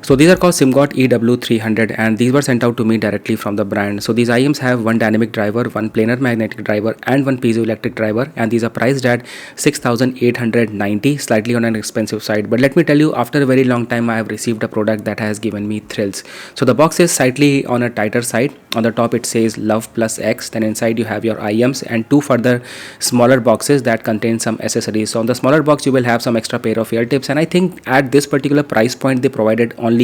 So these are called Simgot EW300 and these were sent out to me directly from the brand. So these IEMs have one dynamic driver, one planar magnetic driver and one piezoelectric driver, and these are priced at 6,890, slightly on an expensive side. But let me tell you, after a very long time I have received a product that has given me thrills. So the box is slightly on a tighter side. On the top it says Love Plus X, then inside you have your IEMs and two further smaller boxes that contain some accessories. So on the smaller box you will have some extra pair of ear tips, and I think at this particular price point they provided only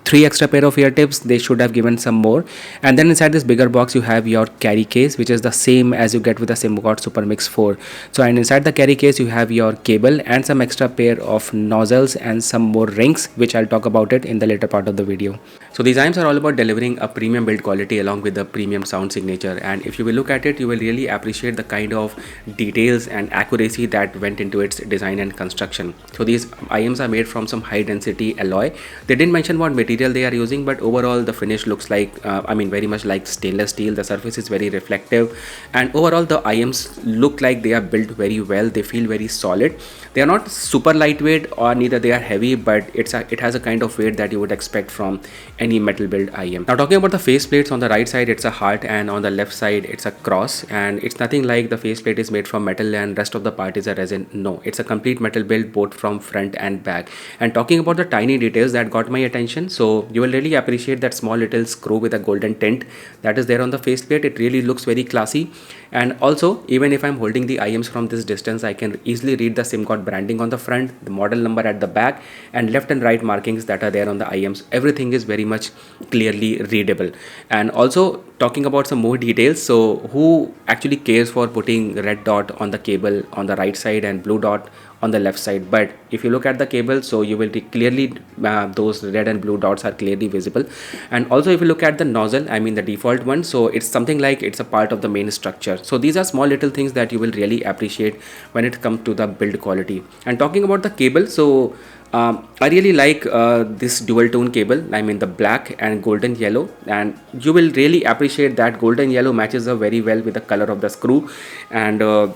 3 extra pair of ear tips. They should have given some more. And then inside this bigger box you have your carry case, which is the same as you get with the Simgot Super Mix 4. So and inside the carry case you have your cable and some extra pair of nozzles and some more rings, which I'll talk about it in the later part of the video. So these IEMs are all about delivering a premium build quality along with the premium sound signature, and if you will look at it, you will really appreciate the kind of details and accuracy that went into its design and construction. So these IEMs are made from some high density alloy. They didn't mention what material they are using, but overall the finish looks like very much like stainless steel. The surface is very reflective, and overall the IEMs look like they are built very well. They feel very solid. They are not super lightweight or neither they are heavy, but it has a kind of weight that you would expect from any metal build IEM. Now talking about the faceplates, on the right side it's a heart and on the left side it's a cross, and it's nothing like the faceplate is made from metal and rest of the part is a resin. No, it's a complete metal build both from front and back. And talking about the tiny details that got my attention, so you will really appreciate that small little screw with a golden tint that is there on the faceplate. It really looks very classy. And also, even if I'm holding the IEMs from this distance, I can easily read the Simgot branding on the front, the model number at the back, and left and right markings that are there on the IEMs. Everything is very much clearly readable. And also talking about some more details, so who actually cares for putting red dot on the cable on the right side and blue dot on the left side? But if you look at the cable, so you will clearly those red and blue dots are clearly visible. And also if you look at the nozzle, the default one, so it's something like it's a part of the main structure. So these are small little things that you will really appreciate when it comes to the build quality. And talking about the cable, so I really like this dual tone cable, the black and golden yellow, and you will really appreciate that golden yellow matches up very well with the color of the screw. And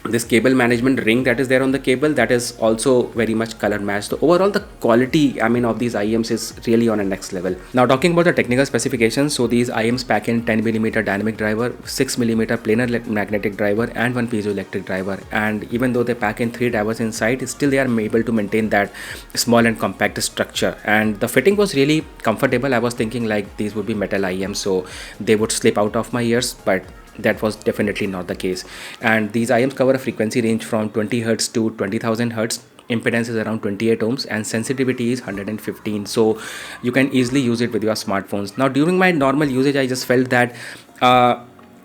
this cable management ring that is there on the cable, that is also very much color matched. So overall the quality of these IEMs is really on a next level. Now talking about the technical specifications, so these IEMs pack in 10mm dynamic driver, 6mm planar magnetic driver and one piezoelectric driver. And even though they pack in 3 drivers inside, still they are able to maintain that small and compact structure. And the fitting was really comfortable. I was thinking like these would be metal IEMs, so they would slip out of my ears, but that was definitely not the case. And these IEMs cover a frequency range from 20 Hz to 20,000 Hz. Impedance is around 28 ohms and sensitivity is 115. So you can easily use it with your smartphones. Now during my normal usage, I just felt that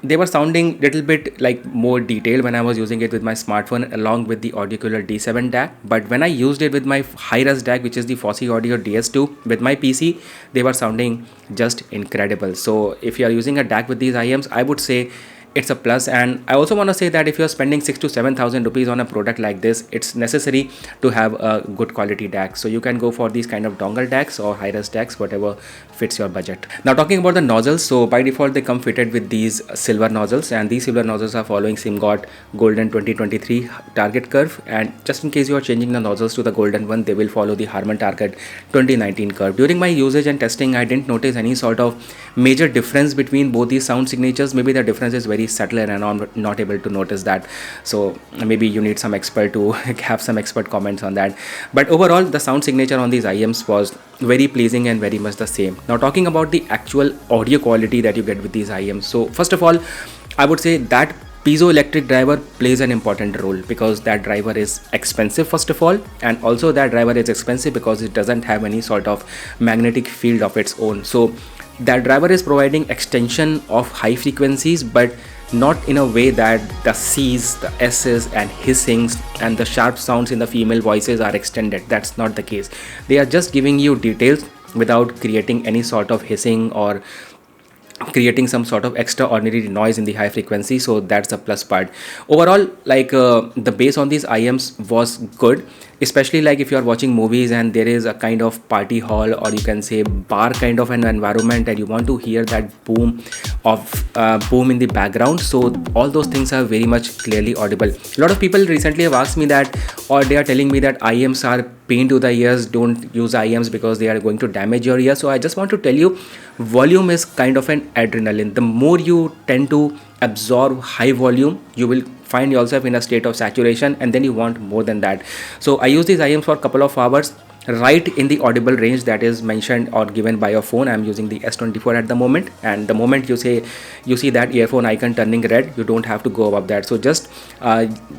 they were sounding little bit like more detailed when I was using it with my smartphone along with the audiophile D7 DAC. But when I used it with my high-res DAC, which is the Fossey Audio DS2 with my PC, they were sounding just incredible. So if you are using a DAC with these IEMs, I would say it's a plus. And I also want to say that if you're spending 6,000 to 7,000 rupees on a product like this, it's necessary to have a good quality DAC. So you can go for these kind of dongle DACs or high-res DACs, whatever fits your budget. Now talking about the nozzles, so by default they come fitted with these silver nozzles, and these silver nozzles are following Simgot Golden 2023 target curve. And just in case you are changing the nozzles to the golden one, they will follow the Harman Target 2019 curve. During my usage and testing, I didn't notice any sort of major difference between both these sound signatures. Maybe the difference is very subtle and I'm not able to notice that, so maybe you need some expert to have some expert comments on that. But overall the sound signature on these IEMs was very pleasing and very much the same. Now talking about the actual audio quality that you get with these IEMs, so first of all I would say that piezoelectric driver plays an important role because that driver is expensive first of all, and also that driver is expensive because it doesn't have any sort of magnetic field of its own. So that driver is providing extension of high frequencies, but not in a way that the C's, the S's and hissings and the sharp sounds in the female voices are extended. That's not the case. They are just giving you details without creating any sort of hissing or creating some sort of extraordinary noise in the high frequency. So that's the plus part. Overall, like the bass on these IEMs was good, especially like if you are watching movies and there is a kind of party hall or you can say bar kind of an environment and you want to hear that boom in the background. So all those things are very much clearly audible. A lot of people recently have asked me that, or they are telling me that IEMs are pain to the ears. Don't use IEMs because they are going to damage your ear. So I just want to tell you, volume is kind of an adrenaline. The more you tend to absorb high volume, you will find yourself in a state of saturation, and then you want more than that. So I use these IEMs for a couple of hours, right in the audible range that is mentioned or given by your phone. I'm using the S24 at the moment, and the moment you see that earphone icon turning red, you don't have to go above that. So just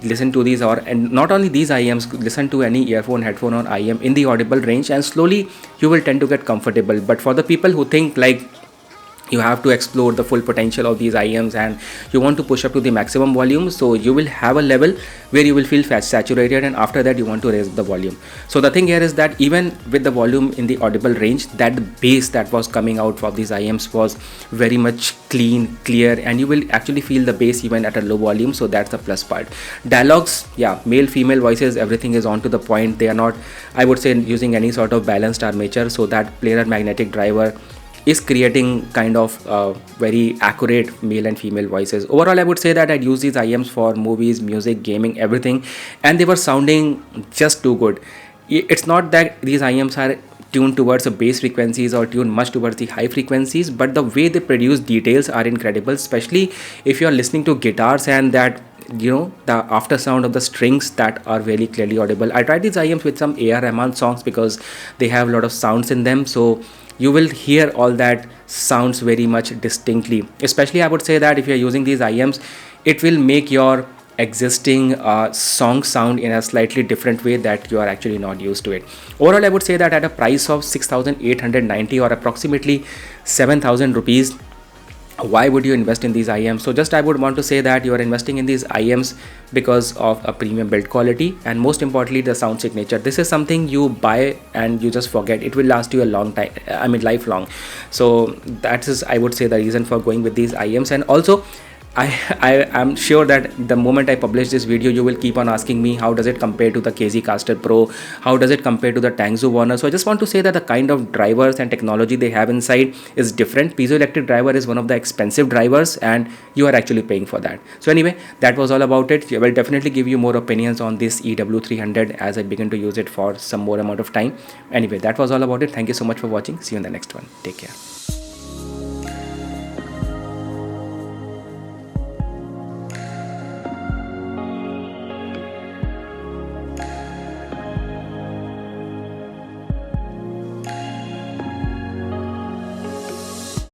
listen to these, and not only these IEMs, listen to any earphone, headphone or IEM in the audible range, and slowly you will tend to get comfortable. But for the people who think like you have to explore the full potential of these IEMs and you want to push up to the maximum volume, so you will have a level where you will feel saturated, and after that you want to raise the volume. So the thing here is that even with the volume in the audible range, that bass that was coming out from these IEMs was very much clean, clear, and you will actually feel the bass even at a low volume. So that's the plus part. Dialogues, yeah, male, female voices, everything is on to the point. They are not, I would say, using any sort of balanced armature, so that planar magnetic driver is creating kind of very accurate male and female voices. Overall, I would say that I'd use these IEMs for movies, music, gaming, everything, and they were sounding just too good. It's not that these IEMs are tuned towards the bass frequencies or tuned much towards the high frequencies, but the way they produce details are incredible, especially if you're listening to guitars and that, you know, the after sound of the strings that are very clearly audible. I tried these IEMs with some AR Rahman songs because they have a lot of sounds in them, so you will hear all that sounds very much distinctly. Especially I would say that if you're using these IEMs, it will make your existing song sound in a slightly different way that you are actually not used to it. Overall, I would say that at a price of 6,890 or approximately 7,000 rupees, why would you invest in these IEMs? So just I would want to say that you are investing in these IEMs because of a premium build quality, and most importantly the sound signature. This is something you buy and you just forget. It will last you a long time, I mean lifelong. So that is, I would say, the reason for going with these IEMs. And also I am sure that the moment I publish this video, you will keep on asking me how does it compare to the KZ Caster Pro, how does it compare to the Tangzu Warner. So I just want to say that the kind of drivers and technology they have inside is different. Piezoelectric driver is one of the expensive drivers, and you are actually paying for that. So anyway, that was all about it. I will definitely give you more opinions on this EW300 as I begin to use it for some more amount of time. Anyway, that was all about it. Thank you so much for watching. See you in the next one. Take care.